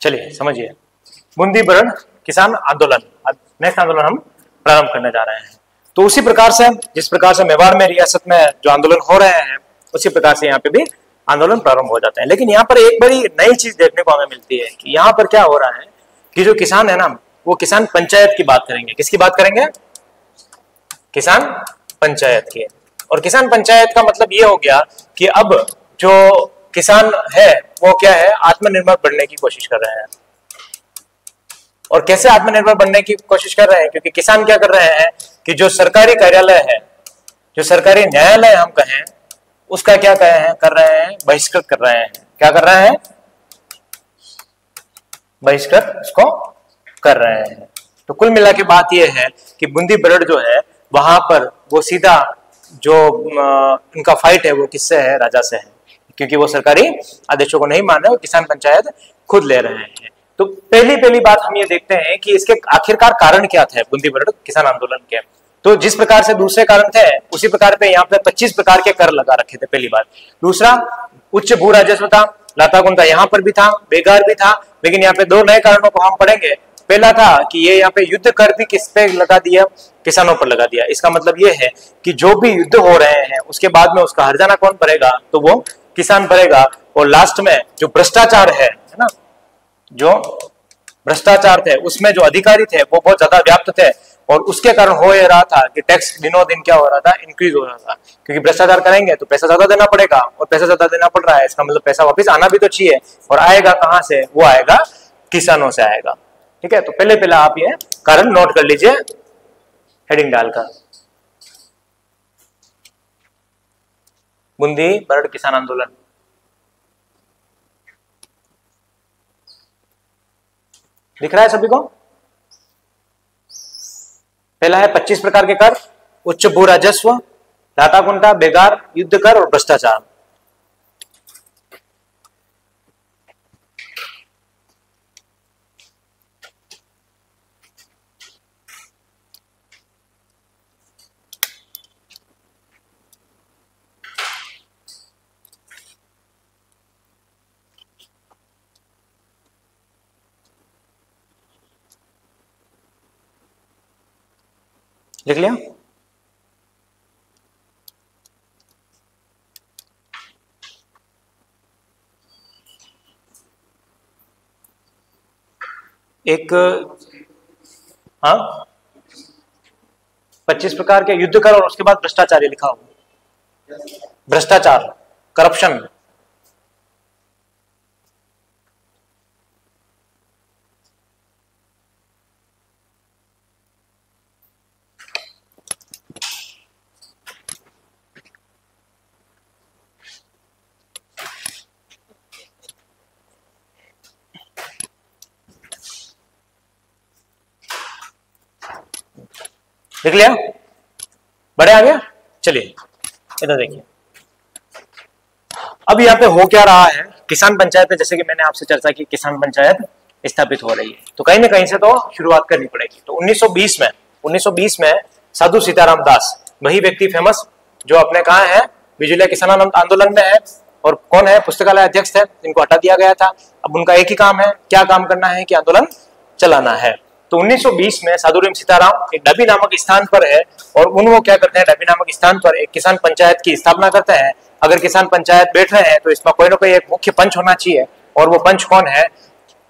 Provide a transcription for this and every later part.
चलिए समझिए, बूंदी बरड़ किसान आंदोलन, नेक्स्ट आंदोलन हम प्रारंभ करने जा रहे हैं। तो उसी प्रकार से जिस प्रकार से मेवाड़ में रियासत में जो आंदोलन हो रहे हैं उसी प्रकार से यहाँ पे भी आंदोलन प्रारंभ हो जाते हैं। लेकिन यहाँ पर एक बड़ी नई चीज देखने को हमें मिलती है कि यहाँ पर क्या हो रहा है कि जो किसान है ना वो किसान पंचायत की बात करेंगे। किसकी बात करेंगे? किसान पंचायत की। और किसान पंचायत का मतलब ये हो गया कि अब जो किसान है वो क्या है, आत्मनिर्भर बनने की कोशिश कर रहे हैं। और कैसे आत्मनिर्भर बनने की कोशिश कर रहे हैं? क्योंकि किसान क्या कर रहे हैं कि जो सरकारी कार्यालय है, जो सरकारी न्यायालय हम कहें, उसका क्या कर रहे हैं, बहिष्कृत कर रहे हैं। क्या कर रहे हैं? बहिष्कृत उसको कर रहे हैं। तो कुल मिला के बात यह है कि बूंदी बरड़ जो है वहां पर वो सीधा जो उनका फाइट है वो किससे है? राजा से है, क्योंकि वो सरकारी आदेशों को नहीं मान रहे और किसान पंचायत खुद ले रहे हैं। तो पहली बात हम ये देखते हैं कि इसके आखिरकार कारण क्या थे बूंदी बरड़ किसान आंदोलन के। तो जिस प्रकार से दूसरे कारण थे उसी प्रकार पे यहाँ पे 25 प्रकार के कर लगा रखे थे, पहली बात। दूसरा, उच्च भू राजस्व था, लाताकुंता यहाँ पर भी था, बेगार भी था। लेकिन यहाँ पे दो नए कारणों को हम पढ़ेंगे। पहला था कि ये यहाँ पे युद्ध कर भी किस पे लगा दिया? किसानों पर लगा दिया। इसका मतलब ये है कि जो भी युद्ध हो रहे हैं उसके बाद में उसका हर्जाना कौन भरेगा? तो वो किसान भरेगा। और लास्ट में जो भ्रष्टाचार है ना, जो भ्रष्टाचार थे उसमें जो अधिकारी थे वो बहुत ज्यादा व्याप्त थे और उसके कारण हो ये रहा था कि टैक्स दिनों दिन क्या हो रहा था? इंक्रीज हो रहा था। क्योंकि भ्रष्टाचार करेंगे तो पैसा ज्यादा देना पड़ेगा और पैसा ज्यादा देना पड़ रहा है, इसका मतलब पैसा वापस आना भी तो चाहिए। और आएगा कहां से? वो आएगा किसानों से आएगा। ठीक है, तो पहले आप ये कारण नोट कर लीजिए हेडिंग डालकर। बूंदी बरड़ किसान आंदोलन। दिख रहा है सभी को? पहला है 25 प्रकार के कर, उच्च भू राजस्व, लाताकुंटा, बेगार, युद्ध कर और भ्रष्टाचार। लिख लिया? एक 25 प्रकार के युद्ध कर और उसके बाद भ्रष्टाचार लिखा हो। भ्रष्टाचार, करप्शन। देख लिया? बड़े आ गया? चलिए इधर देखिए। अब यहाँ पे हो क्या रहा है, किसान पंचायत में जैसे कि मैंने आपसे चर्चा की, किसान पंचायत स्थापित हो रही है। तो कहीं ना कहीं से तो शुरुआत करनी पड़ेगी। तो 1920 में साधु सीताराम दास, वही व्यक्ति फेमस जो अपने कहा है बिजुलिया किसान आंदोलन में है और कौन है, पुस्तकालय अध्यक्ष थे, इनको हटा दिया गया था। अब उनका एक ही काम है, क्या काम करना है कि आंदोलन चलाना है। तो 1920 में साधुराम सीताराम एक डबी नामक स्थान पर है और वो क्या करते हैं, डबी नामक स्थान पर एक किसान पंचायत की स्थापना करते हैं। अगर किसान पंचायत बैठ रहे हैं तो इसमें कोई ना कोई एक मुख्य पंच होना चाहिए और वो पंच कौन है?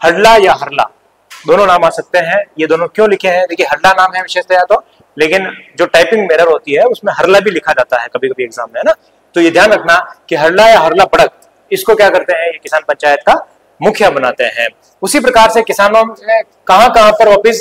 हरला या हरला, दोनों नाम आ सकते हैं। ये दोनों क्यों लिखे हैं? देखिए हरला नाम है विशेषतया तो, लेकिन जो टाइपिंग एरर होती है उसमें हरला भी लिखा जाता है कभी कभी एग्जाम में, है ना। तो ये ध्यान रखना कि हरला या हरला पड़क, इसको क्या करते हैं, ये किसान पंचायत का मुखिया बनाते हैं। उसी प्रकार से किसानों ने कहां पर वापिस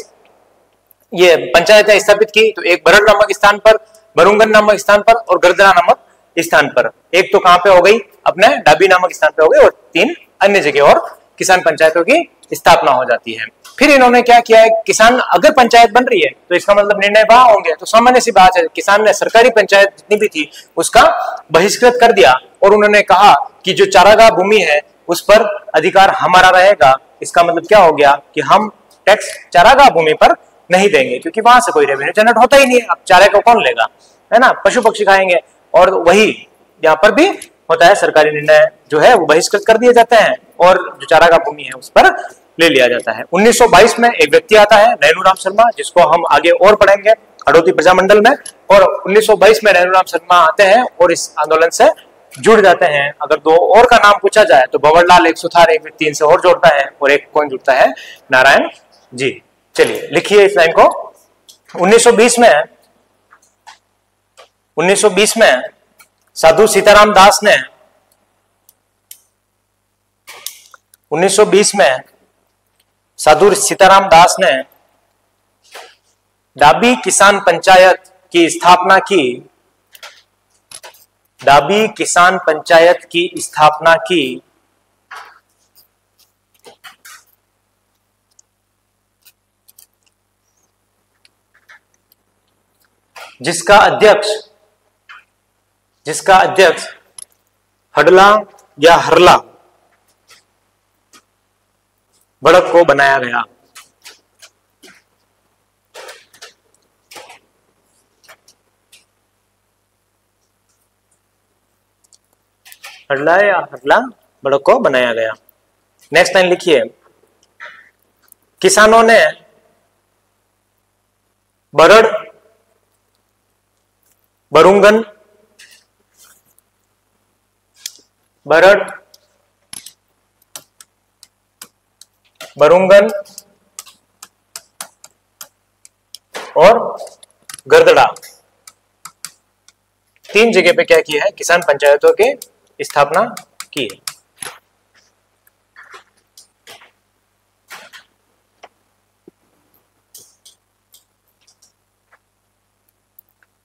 ये पंचायतें स्थापित की, तो एक बरड़ नामक स्थान पर, बरुंगन नामक स्थान पर और गर्दना नामक स्थान पर। एक तो कहां पे हो गई, अपने डाबी नामक स्थान पे हो गई और 3 अन्य जगह और किसान पंचायतों की स्थापना हो जाती है। फिर इन्होंने क्या किया है, किसान अगर पंचायत बन रही है तो इसका मतलब निर्णय वहां होंगे। तो सामान्य सी बात है, किसान ने सरकारी पंचायत जितनी भी थी उसका बहिष्कृत कर दिया और उन्होंने कहा कि जो चारागाह भूमि है उस पर अधिकार हमारा रहेगा। इसका मतलब क्या हो गया कि हम टैक्स चारागाह भूमि पर नहीं देंगे, क्योंकि वहां से कोई रेवेन्यू जनरेट होता ही नहीं है। अब चारे को कौन लेगा, है ना, पशु पक्षी खाएंगे। और वही यहाँ पर भी होता है, सरकारी निर्णय जो है वो बहिष्कृत कर दिए जाते हैं और जो चारागाह भूमि है उस पर ले लिया जाता है। 1922 में एक व्यक्ति आता है नैनूराम शर्मा, जिसको हम आगे और पढ़ेंगे हड़ौती प्रजामंडल में, और 1922 में नैनूराम शर्मा आते हैं और इस आंदोलन से जुड़ जाते हैं। अगर दो और का नाम पूछा जाए तो भंवरलाल, एक सुथार, एक व्यक्ति इनसे और जोड़ता है, और एक कौन जुड़ता है? नारायण जी। चलिए लिखिए इस लाइन को। 1920 में साधु सीताराम दास ने 1920 में साधु सीताराम दास ने डाबी किसान पंचायत की स्थापना की। डाबी किसान पंचायत की स्थापना की, जिसका अध्यक्ष हडला या हरला बड़क को बनाया गया। हडला या हरला बड़क को बनाया गया। नेक्स्ट लाइन लिखिए। किसानों ने बरड़, बरुंगन, और गर्दड़ा, 3 जगह पे क्या किया है? किसान पंचायतों की स्थापना की है।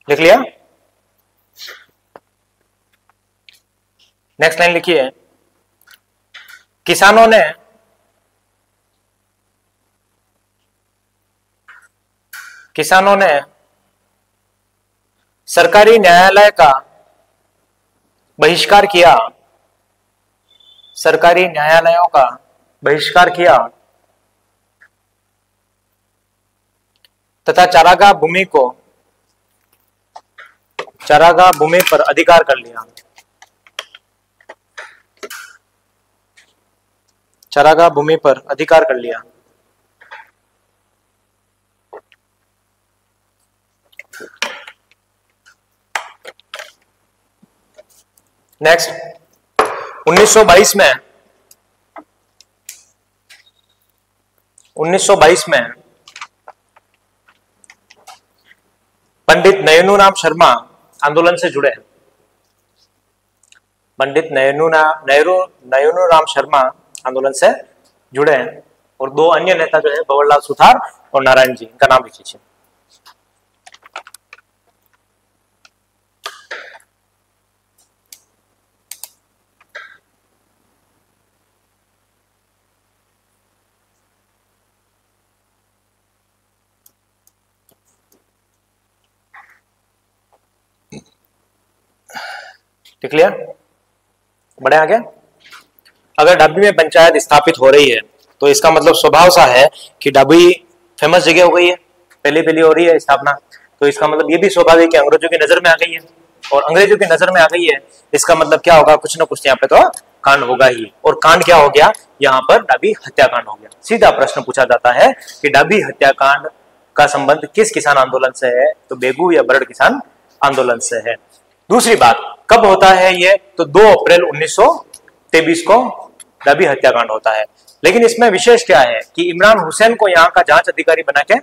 लिख लिया? नेक्स्ट लाइन लिखिए। किसानों ने सरकारी न्यायालय का बहिष्कार किया। सरकारी न्यायालयों का बहिष्कार किया तथा चारागाह भूमि पर अधिकार कर लिया। चारागाह भूमि पर अधिकार कर लिया। नेक्स्ट 1922 में पंडित नयनूराम शर्मा आंदोलन से जुड़े। पंडित नयनूराम शर्मा आंदोलन से जुड़े हैं, और 2 अन्य नेता जो है भंवरलाल सुथार और नारायण जी, इनका नाम लिख लीजिए। लिख लिया? बड़े आगे। अगर डाबी में पंचायत स्थापित हो रही है तो इसका मतलब स्वभाव सा है कि डाबी फेमस जगह हो गई है, पहली हो रही है स्थापना, तो इसका मतलब ये भी स्वाभाविक है अंग्रेजों की नजर में आ गई है, और अंग्रेजों की नजर में आ गई है, इसका मतलब क्या होगा? कुछ ना कुछ यहाँ पे तो कांड होगा ही। और कांड क्या हो गया? यहाँ पर डाबी हत्याकांड हो गया। सीधा प्रश्न पूछा जाता है कि डाबी हत्याकांड का संबंध किस किसान आंदोलन से है? तो बेगू या बरड़ किसान आंदोलन से है। दूसरी बात, कब होता है ये? तो 2 अप्रैल 1923 को डाबी हत्याकांड होता है। लेकिन इसमें विशेष क्या है कि इमरान हुसैन को यहाँ का जांच अधिकारी बना के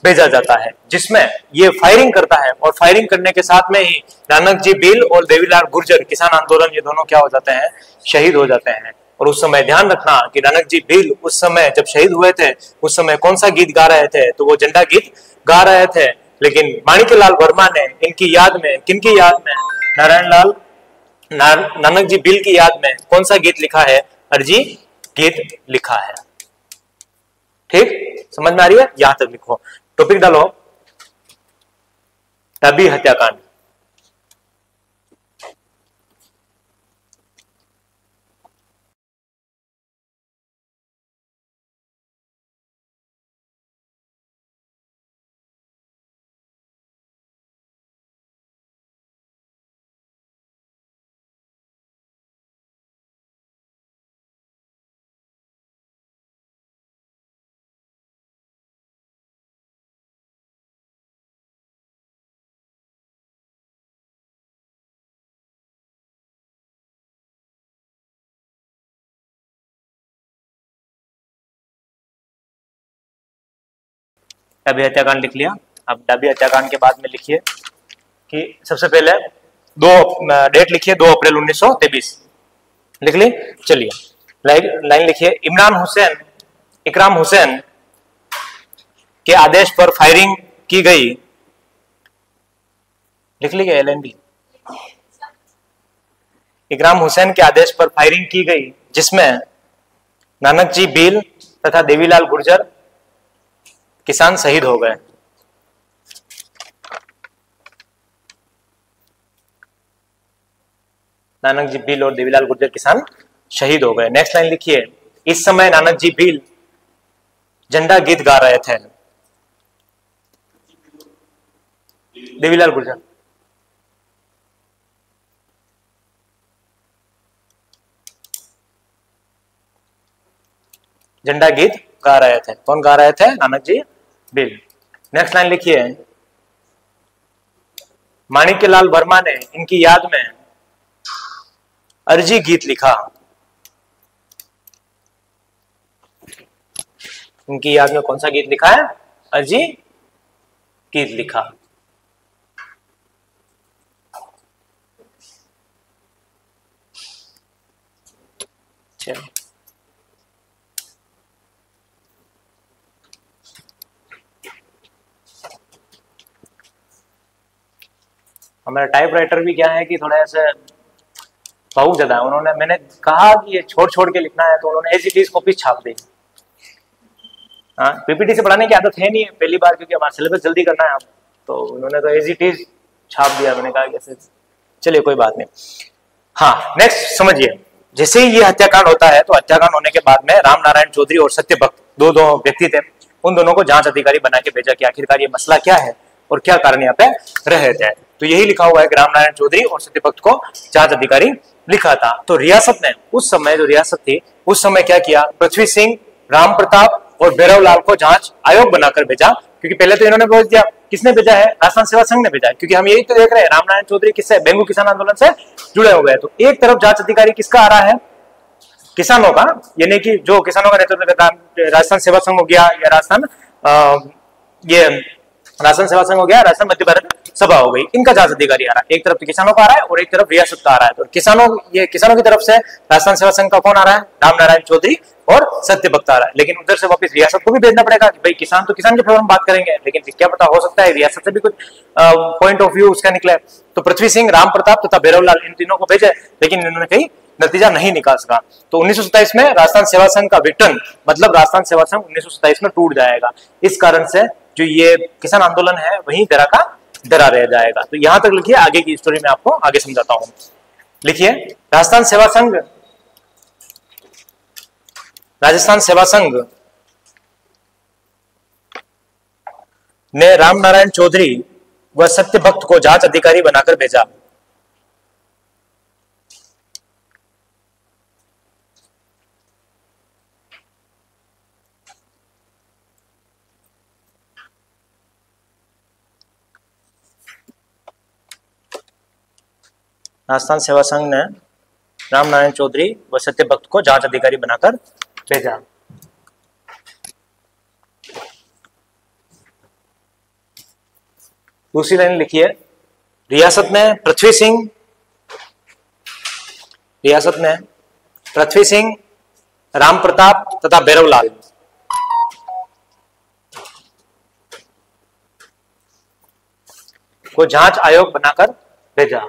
भेजा जाता है, जिसमें ये फायरिंग करता है, और फायरिंग करने के साथ में ही नानक जी भील और देवीलाल गुर्जर किसान आंदोलन, ये दोनों क्या हो जाते हैं? शहीद हो जाते हैं। और उस समय ध्यान रखना कि नानक जी भील उस समय जब शहीद हुए थे, उस समय कौन सा गीत गा रहे थे? तो वो झंडा गीत गा रहे थे। लेकिन माणिक्यलाल वर्मा ने इनकी याद में, किनकी याद में? नानक जी भील की याद में कौन सा गीत लिखा है? अर्जी गीत लिखा है। ठीक, समझ में आ रही है? यहां तक लिखो, टॉपिक डालो, डाबी हत्याकांड। डाबी हत्याकांड लिख लिया। अब डाबी हत्याकांड के बाद में लिखिए कि सबसे पहले डेट लिखिए 2 अप्रैल 1923, लिख ली। चलिए लाइन लिखिए, इकराम हुसैन के आदेश पर फायरिंग की गई, लिख लीजिए LND। इकराम हुसैन के आदेश पर फायरिंग की गई जिसमें नानक जी भील तथा देवीलाल गुर्जर किसान शहीद हो गए। नानक जी भील और देवीलाल गुर्जर किसान शहीद हो गए। नेक्स्ट लाइन लिखिए, इस समय नानक जी भील झंडा गीत गा रहे थे। देवीलाल गुर्जर। झंडा गीत गा रहे थे। कौन गा रहे थे? नानक जी भील। नेक्स्ट लाइन लिखिए, माणिक्यलाल वर्मा ने इनकी याद में अर्जी गीत लिखा। इनकी याद में कौन सा गीत लिखा है? अर्जी गीत लिखा। चलिए हमारा टाइपराइटर भी क्या है कि थोड़ा ऐसे बहुत ज्यादा है। मैंने कहा कि ये छोड़ छोड़ के लिखना है तो उन्होंने एज इट इज कॉपी छाप दी। हाँ, पीपीटी से पढ़ाने की आदत है नहीं है, पहली बार, क्योंकि हमारा सिलेबस जल्दी करना है तो उन्होंने तो एज इट इज छाप दिया। मैंने कहा कैसे, चलिए कोई बात नहीं। हाँ, नेक्स्ट समझिए, जैसे ही ये हत्याकांड होता है तो हत्याकांड होने के बाद में राम नारायण चौधरी और सत्यभक्त दो व्यक्ति थे, उन दोनों को जांच अधिकारी बना के भेजा कि आखिरकार ये मसला क्या है और क्या कारण यहाँ पे रहे थे। तो यही लिखा हुआ है कि राम नारायण चौधरी और सत्यभक्त को जांच अधिकारी लिखा था। तो रियासत ने उस समय, जो रियासत थी उस समय क्या किया, पृथ्वी सिंह, राम प्रताप और भैरवलाल को जांच आयोग बनाकर भेजा। क्योंकि पहले तो इन्होंने भेज दिया, किसने भेजा है? राजस्थान सेवा संघ ने भेजा है। क्योंकि हम यही तो देख रहे हैं, रामनारायण चौधरी किससे? बेंगू किसान आंदोलन से जुड़े हुए हैं। तो एक तरफ जांच अधिकारी किसका आ रहा है? किसानों का, यानी कि जो किसानों का नेतृत्व करता है, राजस्थान सेवा संघ हो गया या राजस्थान सेवा संघ हो गया, राजस्थान मध्य भारत सभा हो गई, इनका जांच अधिकारी आ रहा है। एक तरफ तो किसानों का आ रहा है और एक तरफ रियासत का आ रहा है। तो किसानों की तरफ से राजस्थान सेवा संघ का कौन आ रहा है? रामनारायण चौधरी और सत्यभक्त आ रहा है। लेकिन उधर से वापस रियासत को भी भेजना पड़ेगा कि भाई किसान तो किसान के फेवर में बात करेंगे, लेकिन क्या पता, हो सकता है रियासत से भी कुछ पॉइंट ऑफ व्यू उसका निकले। तो पृथ्वी सिंह, राम प्रताप तथा भैरवलाल, इन तीनों को भेजे, लेकिन इन्होंने कहीं नतीजा नहीं निकाल सका। तो 1927 में राजस्थान सेवा संघ का विघटन, मतलब राजस्थान सेवा संघ 1927 में टूट जाएगा। इस कारण से जो ये किसान आंदोलन है वही दरा का दरा रह जाएगा। तो यहां तक लिखिए, आगे की स्टोरी में आपको आगे समझाता हूं। लिखिए, राजस्थान सेवा संघ ने रामनारायण चौधरी व सत्यभक्त को जांच अधिकारी बनाकर भेजा। राजस्थान सेवा संघ ने रामनारायण चौधरी व सत्यभक्त को जांच अधिकारी बनाकर भेजा। दूसरी लाइन लिखिए, रियासत ने पृथ्वी सिंह, राम प्रताप तथा भैरवलाल को जांच आयोग बनाकर भेजा।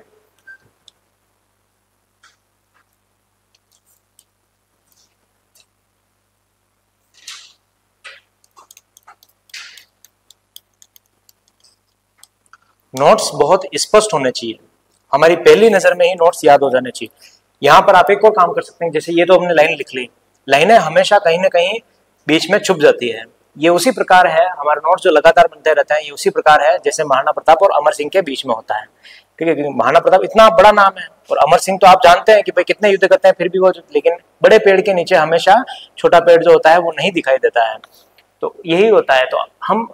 नोट्स बहुत स्पष्ट होने चाहिए, हमारी पहली नजर में ही नोट्स याद हो जाने चाहिए। यहां पर आप एक और काम कर सकते हैं, जैसे ये तो हमने लाइन लिख ली, लाइनें हमेशा कहीं ना कहीं बीच में छुप जाती है। ये उसी प्रकार है, हमारे नोट्स जो लगातार बनते रहते हैं, ये उसी प्रकार है जैसे महाराणा प्रताप और अमर सिंह के बीच में होता है। ठीक है, क्योंकि महाराणा प्रताप इतना बड़ा नाम है और अमर सिंह तो आप जानते हैं कि भाई कितने युद्ध करते हैं, फिर भी वो, लेकिन बड़े पेड़ के नीचे हमेशा छोटा पेड़ जो होता है वो नहीं दिखाई देता है। तो यही होता है। तो हम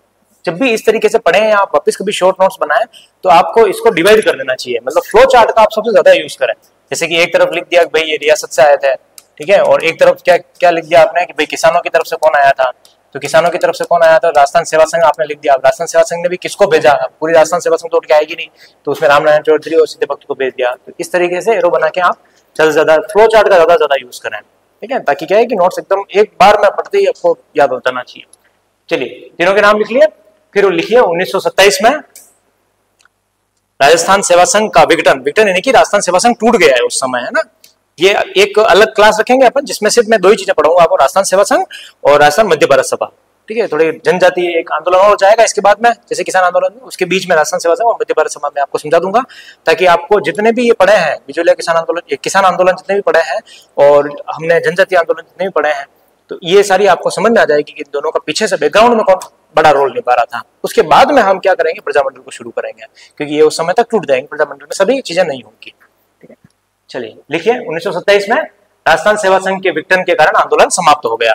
जब भी इस तरीके से पढ़ें या आप वापस कभी शॉर्ट नोट्स बनाएं तो आपको इसको डिवाइड कर देना चाहिए, मतलब फ्लो चार्ट का आप सबसे ज्यादा यूज करें। जैसे कि एक तरफ लिख दिया भाई ये रियासत से आए थे, ठीक है, और एक तरफ क्या क्या लिख दिया आपने कि भाई किसानों की तरफ से कौन आया था, तो किसानों की तरफ से कौन आया था? राजस्थान सेवा संघ आपने लिख दिया। राजस्थान सेवा संघ ने भी किसको भेजा? पूरी राजस्थान सेवा संघ तो उठ के आएगी नहीं, तो उसमें रामनारायण चौधरी और सीधे भक्त को भेज दिया। तो इस तरीके से एरो बना के आप ज्यादा से ज्यादा फ्लो चार्ट का ज्यादा यूज करें, ठीक है, ताकि क्या है कि नोट्स एकदम एक बार में पढ़ते ही आपको याद हो जाना चाहिए। चलिए तीनों के नाम लिख लिए, फिर लिखिए 1927 में राजस्थान सेवा संघ का विघटन यानी कि राजस्थान सेवा संघ टूट गया है उस समय, है ना। ये एक अलग क्लास रखेंगे अपन, जिसमें सिर्फ मैं दो ही चीजें पढ़ाऊंगा आपको, राजस्थान सेवा संघ और राजस्थान मध्य भारत सभा, ठीक है। थोड़े जनजाति एक आंदोलन हो जाएगा इसके बाद में, जैसे किसान आंदोलन, उसके बीच में राजस्थान सेवा संघ और मध्य भारत सभा में आपको समझा दूंगा, ताकि आपको जितने भी ये पढ़े हैं, बिजोलिया किसान आंदोलन जितने भी पढ़े हैं और हमने जनजातीय आंदोलन जितने भी पढ़े हैं, तो ये सारी आपको समझ में आ जाएगी कि दोनों का पीछे से बैकग्राउंड में कौन बड़ा रोल निभा रहा था। उसके बाद में हम क्या करेंगे, प्रजामंडल को शुरू करेंगे, क्योंकि ये उस समय तक टूट जाएंगे, प्रजामंडल में सभी चीजें नहीं होंगी, ठीक है। चलिए लिखिए 1927 में राजस्थान सेवा संघ के विघटन के कारण आंदोलन समाप्त हो गया।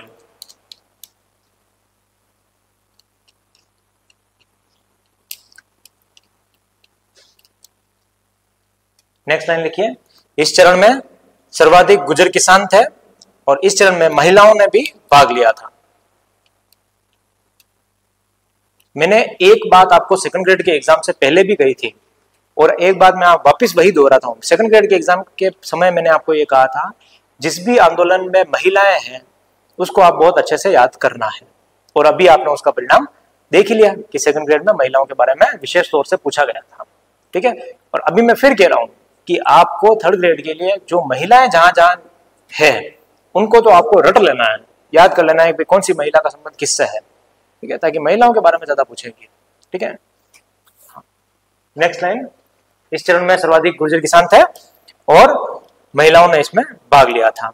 नेक्स्ट लाइन लिखिए, इस चरण में सर्वाधिक गुर्जर किसान थे और इस चरण में महिलाओं ने भी भाग लिया था। मैंने एक बात आपको सेकंड ग्रेड के एग्जाम से पहले भी कही थी और एक बात मैं वापस वही दोहराता हूं। सेकंड ग्रेड के एग्जाम के समय मैंने आपको ये कहा था, जिस भी आंदोलन में महिलाएं हैं उसको आप बहुत अच्छे से याद करना है, और अभी आपने उसका परिणाम देख ही लिया कि सेकंड ग्रेड में महिलाओं के बारे में विशेष तौर से पूछा गया था, ठीक है। और अभी मैं फिर कह रहा हूं कि आपको थर्ड ग्रेड के लिए जो महिलाएं जहां जहां है उनको तो आपको रट लेना है, याद कर लेना है कि कौन सी महिला का संबंध किससे है, ठीक है, ताकि महिलाओं के बारे में ज्यादा पूछेंगे, ठीक है। नेक्स्ट लाइन, इस चरण में सर्वाधिक गुर्जर किसान थे और महिलाओं ने इसमें भाग लिया था।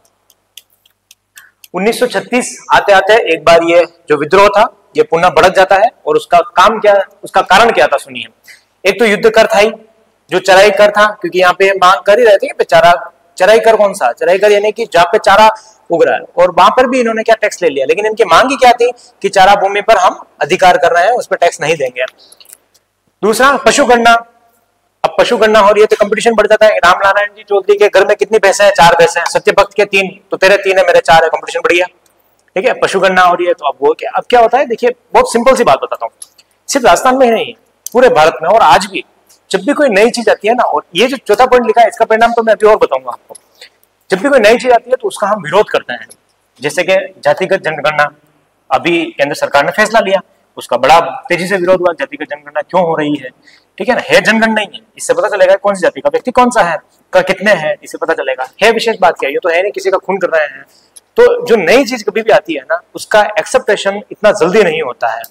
1936 आते आते एक बार ये जो विद्रोह था ये पुनः भड़क जाता है, और उसका कारण क्या था सुनिए। एक तो युद्ध कर था ही, जो चराई कर था, क्योंकि यहाँ पे मांग कर ही रहे थे कि चराई कर कौन सा, चराई कर यानी कि जहाँ पे चारा उग रहा है, और वहां पर भी इन्होंने क्या टैक्स ले लिया, लेकिन इनकी मांग ही क्या थी कि चारा भूमि पर हम अधिकार कर रहे हैं, उस पर टैक्स नहीं देंगे। दूसरा पशुगणना, अब पशुगणना हो रही है तो कंपटीशन बढ़ जाता है। रामनारायण जी चौधरी के घर में कितनी भैंसे हैं? 4 भैंसे हैं। सत्यभक्त के 3, तो तेरे 3 है, मेरे 4 है, कंपटीशन बढ़ गया, ठीक है। पशुगणना हो रही है तो अब क्या होता है, देखिए बहुत सिंपल सी बात बताता हूँ, सिर्फ राजस्थान में ही नहीं, पूरे भारत में, और आज भी जब भी कोई नई चीज आती है ना, और ये जो चौथा पॉइंट लिखा है इसका परिणाम तो मैं अभी और बताऊंगा आपको। जब भी कोई नई चीज आती है तो उसका हम विरोध करते हैं, जैसे कि जातिगत जनगणना, अभी केंद्र सरकार ने फैसला लिया, उसका बड़ा तेजी से विरोध हुआ, जातिगत जनगणना क्यों हो रही है, ठीक है ना। है जनगणना नहीं है, इससे पता चलेगा कौन सी जाति का व्यक्ति कौन सा है, कितने हैं, इससे पता चलेगा। है विशेष बात क्या है, ये तो है नहीं किसी का खून कर रहे हैं। तो जो नई चीज कभी भी आती है ना, उसका एक्सेप्टेशन इतना जल्दी नहीं होता है,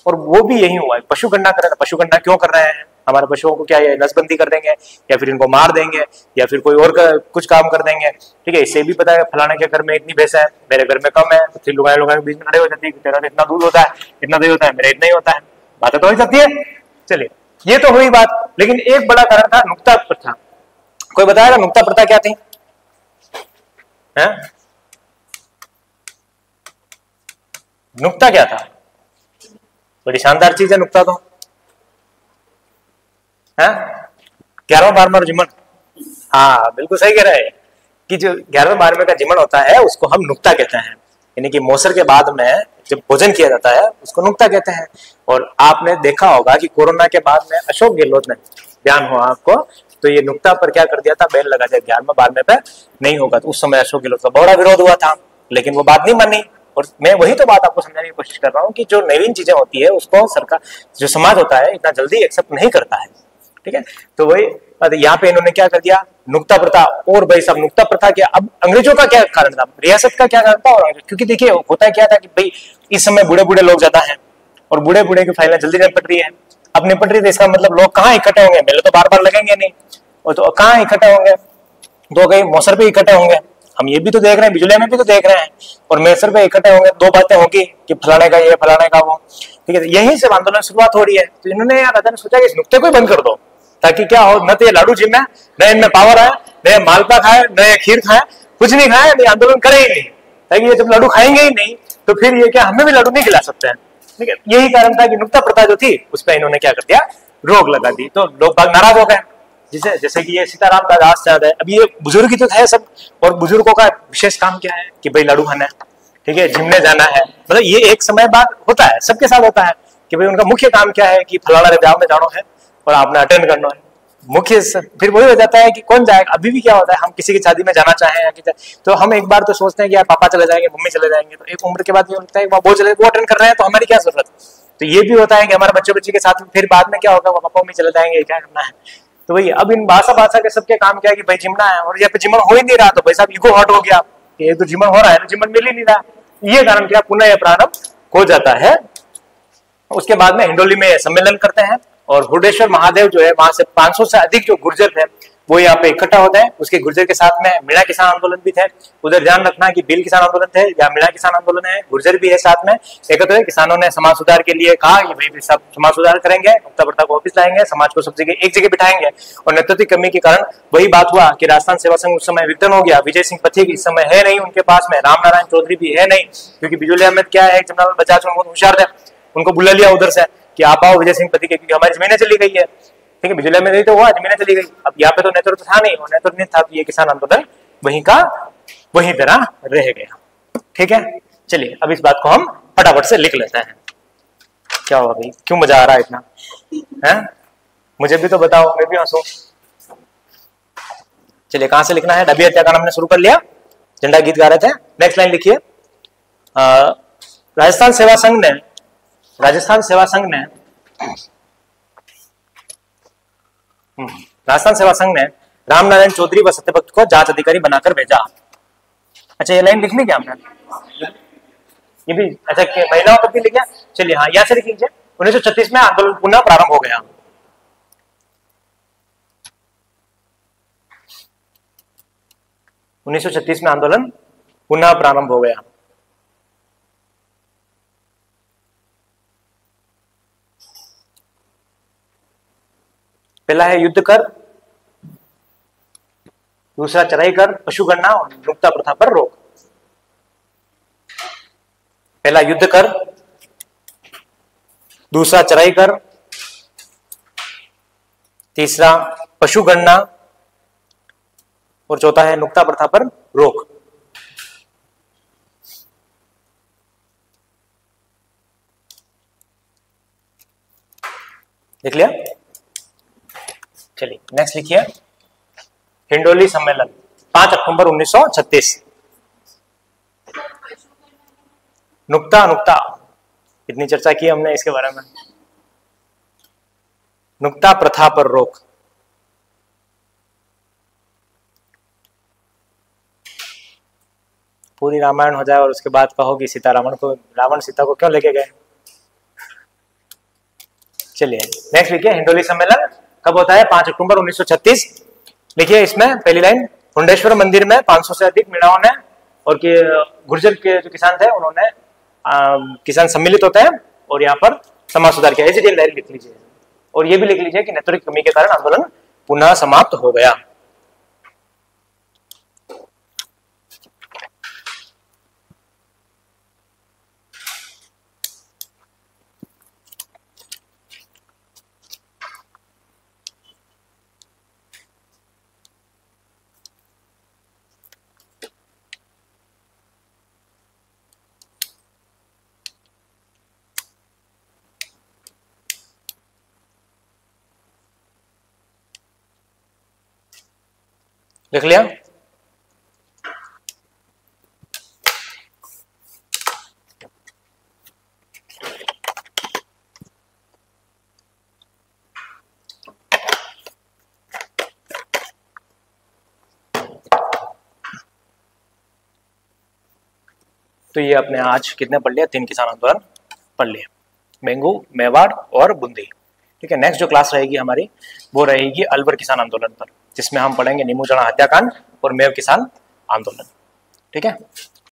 और वो भी यही हुआ है। पशुगणना कर रहे हैं, पशुगणना क्यों कर रहे हैं, हमारे पशुओं को क्या ये नसबंदी कर देंगे, या फिर इनको मार देंगे, या फिर कोई और कुछ काम कर देंगे, ठीक है। इससे भी पता है फलाने के घर में इतनी भैंस है, मेरे घर में कम है, तो फिर लुगाई के बीच में खड़े हो जाती है, तेरा इतना दूध होता है, इतना दही होता है, मेरा इतना ही होता है, बातें तो हो जाती है। चलिए ये तो हुई बात, लेकिन एक बड़ा कारण था नुक्ता प्रथा। कोई बताएगा नुक्ता प्रथा क्या थी? है? नुक्ता क्या था? बड़ी शानदार चीज है नुक्ता तो, है 11वां 12वां जिमन। हाँ बिल्कुल सही कह रहे हैं कि जो 11वें 12वें का जिमन होता है उसको हम नुक्ता कहते हैं, यानी कि मौसर के बाद में जब भोजन किया जाता है उसको नुक्ता कहते हैं। और आपने देखा होगा कि कोरोना के बाद में अशोक गहलोत ने, ध्यान हो आपको, तो ये नुक्ता पर क्या कर दिया था, बैन लगा दिया, 11वें 12वें पे नहीं होगा। तो उस समय अशोक गहलोत का बड़ा विरोध हुआ था, लेकिन वो बात नहीं मानी। और मैं वही तो बात आपको समझाने की कोशिश कर रहा हूँ कि जो नवीन चीजें होती है उसको सरकार, जो समाज होता है, इतना जल्दी एक्सेप्ट नहीं करता है, ठीक है। तो वही यहाँ पे इन्होंने क्या कर दिया, नुक्ता प्रथा। और भाई साहब नुक्ता प्रथा क्या, अब अंग्रेजों का क्या कारण था, रियासत का क्या कारण था, और क्योंकि देखिए होता क्या था कि भाई इस समय बूढ़े बूढ़े लोग ज्यादा हैं और बूढ़े बूढ़े की फाइलें जल्दी निपट रही है। अब निपट रही है, इसका मतलब लोग कहाँ इकट्ठे होंगे, मेले तो बार बार लगेंगे नहीं, और तो कहाँ इकट्ठे होंगे, तो कहीं मौसर पे इकट्ठे होंगे। हम ये भी तो देख रहे हैं, बिजलिया में भी तो देख रहे हैं, और मैसर पे इकट्ठे होंगे, दो बातें होगी कि फलाने का ये फलाने का वो, ठीक है। यहीं से आंदोलन शुरुआत हो रही है। तो इन्होंने यार राजा ने सोचा कि इस नुक्ते को ही बंद कर दो, ताकि क्या हो, न तो ये लाडू जिम है, न इनमें पावर है, न मालपा खाए, न खीर खाए, कुछ नहीं खाए, नहीं आंदोलन करे ही नहीं, ताकि ये जब लाडू खाएंगे ही नहीं तो फिर ये क्या हमें भी लाडू नहीं खिला सकते हैं, ठीक है। यही कारण था कि नुक्ता प्रथा जो थी उस पर इन्होंने क्या कर दिया, रोक लगा दी। तो लोग बाग नाराज हो गए, जैसे कि ये सीताराम का दास याद है। अब ये बुजुर्ग ही तो है सब, और बुजुर्गों का विशेष काम क्या है कि भाई लाडू खाना है, ठीक है, जिम में जाना है, मतलब ये एक समय बाद होता है, सबके साथ होता है कि भाई उनका मुख्य काम क्या है कि फलाना रे ब्याह में जाना है और आपने अटेंड करना है। मुख्य फिर वही हो जाता है कि कौन जाएगा। अभी भी क्या होता है, हम किसी की शादी में जाना चाहें या तो हम एक बार तो सोचते हैं कि यार पापा चले जाएंगे, मम्मी चले जाएंगे, तो एक उम्र के बाद ये लगता है वो चले, वो अटेंड कर रहे हैं तो हमारी क्या जरूरत। तो ये भी होता है कि हमारे बच्चे बच्ची के साथ फिर बाद में क्या होगा, वो पापा मम्मी चले जाएंगे, क्या करना है। तो वही अब इन भाषा के सबके काम क्या है कि भाई जिमना है, और यहाँ पे जिमन हो ही नहीं रहा, तो भाई साहब ईगो हर्ट हो गया कि एक तो जिमन हो रहा है, जिमन मिल ही नहीं रहा। ये कारण क्या, पुनः यह प्रारंभ हो जाता है। उसके बाद में हिंडोली में सम्मेलन करते हैं और हुडेश्वर महादेव जो है वहां से 500 से अधिक जो गुर्जर थे वो यहाँ पे इकट्ठा होते हैं। उसके गुर्जर के साथ में मीणा किसान आंदोलन भी थे, उधर ध्यान रखना कि भील किसान आंदोलन थे या मीणा किसान आंदोलन है, गुर्जर भी है साथ में एकत्र है। किसानों ने समाज सुधार के लिए कहा कि भाई सब समाज सुधार करेंगे, मुक्ता प्रथा को वापिस लाएंगे, समाज को सब जगह एक जगह बिठाएंगे। और नेतृत्व की कमी के कारण वही बात हुआ कि राजस्थान सेवा संघ उस समय विघटन हो गया। विजय सिंह पथिक इस समय है नहीं उनके पास में, राम नारायण चौधरी भी है नहीं, क्योंकि बिजुली अहमद क्या है, जमनालाल बजाज बहुत होशियार थे, उनको बुला लिया उधर से कि आप आओ विजय सिंह पथिक, क्योंकि हमारी जमीनें चली गई है। ठीक है, बिजुली में नहीं तो हुआ, जमीनें चली गई। अब यहाँ पे तो नेतृत्व था नहीं, और नेतृत्व नहीं था तो ये किसान आंदोलन वहीं का वहीं तरह रह गया। ठीक है, चलिए अब इस बात को हम फटाफट से लिख लेते हैं। क्या हुआ भाई, क्यों मजा आ रहा है इतना है? मुझे भी तो बताओ, मैं भी हंसू। चलिए कहां से लिखना है? डबी हत्याकांड हमने शुरू कर लिया, झंडा गीत गा रहे थे। नेक्स्ट लाइन लिखिए। राजस्थान सेवा संघ ने राजस्थान सेवा संघ ने रामनारायण चौधरी व सत्यभक्त को जांच अधिकारी बनाकर भेजा। अच्छा ये लाइन लिख ली क्या हमने? ये भी अच्छा महिलाओं तक भी लिख लिया। चलिए हाँ, यहां से लिख लीजिए। 1936 में आंदोलन पुनः प्रारंभ हो गया। में आंदोलन पुनः प्रारंभ हो गया। पहला है युद्ध कर, दूसरा चराई कर, पशुगणना और नुक्ता प्रथा पर रोक। पहला युद्ध कर, दूसरा चराई कर, तीसरा पशुगणना और चौथा है नुक्ता प्रथा पर रोक। लिख लिया? चलिए नेक्स्ट लिखिए। हिंडोली सम्मेलन 5 अक्टूबर 1936। नुक्ता इतनी चर्चा की हमने इसके बारे में। नुक्ता प्रथा पर रोक। पूरी रामायण हो जाए और उसके बाद कहो कि रावण सीता को क्यों लेके गए। चलिए नेक्स्ट लिखिए। हिंडोली सम्मेलन कब होता है? 5 अक्टूबर 1936। लिखिए इसमें पहली लाइन, हुंडेश्वर मंदिर में 500 से अधिक मीणाओं ने और गुर्जर के जो किसान थे उन्होंने किसान सम्मिलित होते हैं और यहाँ पर समाज सुधार किया। ऐसी लाइन लिख लीजिए और ये भी लिख लीजिए कि नेतृत्व की कमी के कारण आंदोलन पुनः समाप्त हो गया। लिख लिया? तो ये अपने आज कितने पढ़ लिया? 3 किसान आंदोलन पढ़ लिए, बेंगू, मेवाड़ और बूंदी। ठीक है, नेक्स्ट जो क्लास रहेगी हमारी वो रहेगी अलवर किसान आंदोलन पर, जिसमें हम पढ़ेंगे नीमू चढ़ा हत्याकांड और मेव किसान आंदोलन। ठीक है।